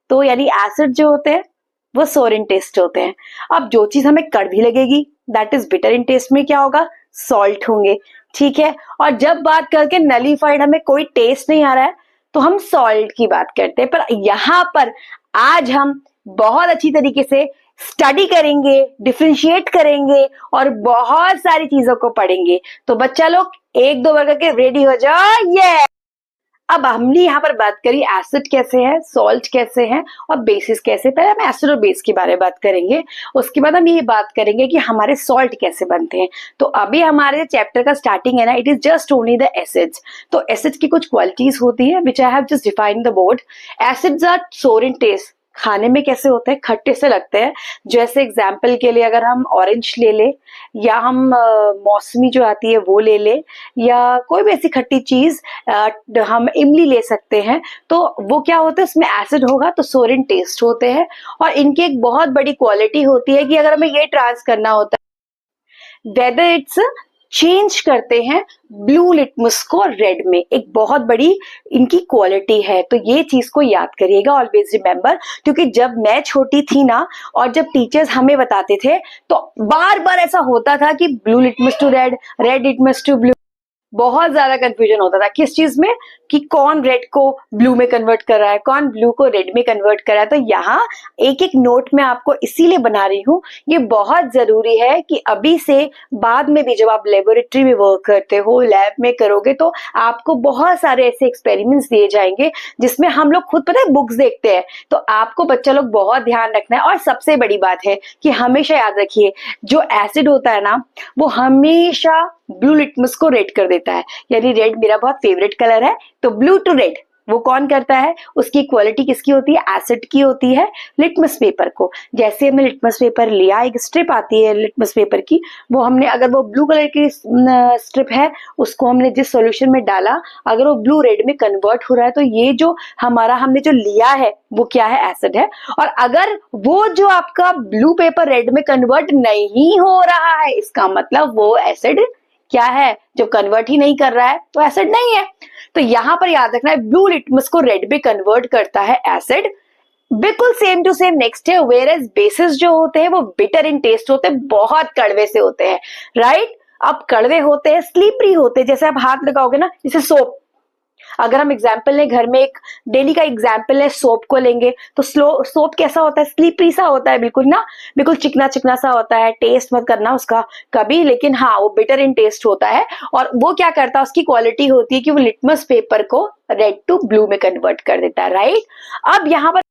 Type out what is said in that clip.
तो यानी एसिड जो होते हैं वो सोर इन टेस्ट होते हैं। अब जो चीज हमें कड़वी लगेगी that is bitter in taste में क्या होगा, सॉल्ट होंगे, ठीक है। और जब बात करके नलीफाइड हमें कोई टेस्ट नहीं आ रहा है तो हम सॉल्ट की बात करते हैं। पर यहाँ पर आज हम बहुत अच्छी तरीके से स्टडी करेंगे, डिफरेंशिएट करेंगे और बहुत सारी चीजों को पढ़ेंगे। तो बच्चा लोग एक दो बार करके रेडी हो जाओ। ये अब हमने यहाँ पर बात करी एसिड कैसे है, सॉल्ट कैसे है और बेसिस कैसे। पहले हम एसिड और बेस के बारे में बात करेंगे, उसके बाद हम ये बात करेंगे कि हमारे सॉल्ट कैसे बनते हैं। तो अभी हमारे चैप्टर का स्टार्टिंग है ना, it is just only the acids. तो एसिड्स की कुछ क्वालिटीज होती है which I have just defined the board. Acids are sour in test, खाने में कैसे होते हैं, खट्टे से लगते हैं। जैसे एग्जाम्पल के लिए अगर हम ऑरेंज ले ले या हम मौसमी जो आती है वो ले ले या कोई भी ऐसी खट्टी चीज हम इमली ले सकते हैं, तो वो क्या होता है उसमें एसिड होगा तो सोर इन टेस्ट होते हैं। और इनकी एक बहुत बड़ी क्वालिटी होती है कि अगर हमें ये ट्रांस करना होता है वेदर इट्स चेंज करते हैं ब्लू लिटमस को रेड में, एक बहुत बड़ी इनकी क्वालिटी है। तो ये चीज को याद करिएगा, ऑलवेज रिमेम्बर। क्योंकि जब मैं छोटी थी ना और जब टीचर्स हमें बताते थे तो बार बार ऐसा होता था कि blue litmus to red, red litmus to blue, बहुत ज्यादा कंफ्यूजन होता था किस चीज में कि कौन रेड को ब्लू में कन्वर्ट कर रहा है, कौन ब्लू को रेड में कन्वर्ट कर रहा है। तो यहाँ एक एक नोट में आपको इसीलिए बना रही हूँ, ये बहुत जरूरी है कि अभी से बाद में भी जब आप लेबोरेटरी में वर्क करते हो, लैब में करोगे, तो आपको बहुत सारे ऐसे एक्सपेरिमेंट्स दिए जाएंगे जिसमें हम लोग खुद पता है बुक्स देखते हैं। तो आपको बच्चा लोग बहुत ध्यान रखना है। और सबसे बड़ी बात है कि हमेशा याद रखिए जो एसिड होता है ना वो हमेशा ब्लू लिटमस को रेड कर देता है। यानी रेड मेरा बहुत फेवरेट कलर है, तो ब्लू टू रेड वो कौन करता है, उसकी क्वालिटी किसकी होती है, एसिड की होती है, लिटमस पेपर को। जैसे हमने लिटमस पेपर लिया, एक स्ट्रिप आती है लिटमस पेपर की, वो हमने अगर वो ब्लू कलर की स्ट्रिप है उसको हमने जिस सॉल्यूशन में डाला, अगर वो ब्लू रेड में कन्वर्ट हो रहा है तो ये जो हमारा हमने जो लिया है वो क्या है, एसिड है। और अगर वो जो आपका ब्लू पेपर रेड में कन्वर्ट नहीं हो रहा है इसका मतलब वो एसिड क्या है, जो कन्वर्ट ही नहीं कर रहा है तो एसिड नहीं है। तो यहां पर याद रखना है ब्लू लिटमस को रेड में कन्वर्ट करता है एसिड। बिल्कुल सेम टू सेम नेक्स्ट है, वेयर एज बेसिस जो होते हैं वो बिटर इन टेस्ट होते हैं, बहुत कड़वे से होते हैं, राइट। अब कड़वे होते हैं, स्लीपरी होते हैं। जैसे आप हाथ लगाओगे ना, जैसे सोप, अगर हम एग्जाम्पल लें घर में एक डेली का एग्जाम्पल है, सोप को लेंगे तो सोप कैसा होता है, स्लीपरी सा होता है, बिल्कुल ना, बिल्कुल चिकना चिकना सा होता है। टेस्ट मत करना उसका कभी, लेकिन हाँ वो बिटर इन टेस्ट होता है। और वो क्या करता है, उसकी क्वालिटी होती है कि वो लिटमस पेपर को रेड टू ब्लू में कन्वर्ट कर देता है, राइट। अब यहाँ पर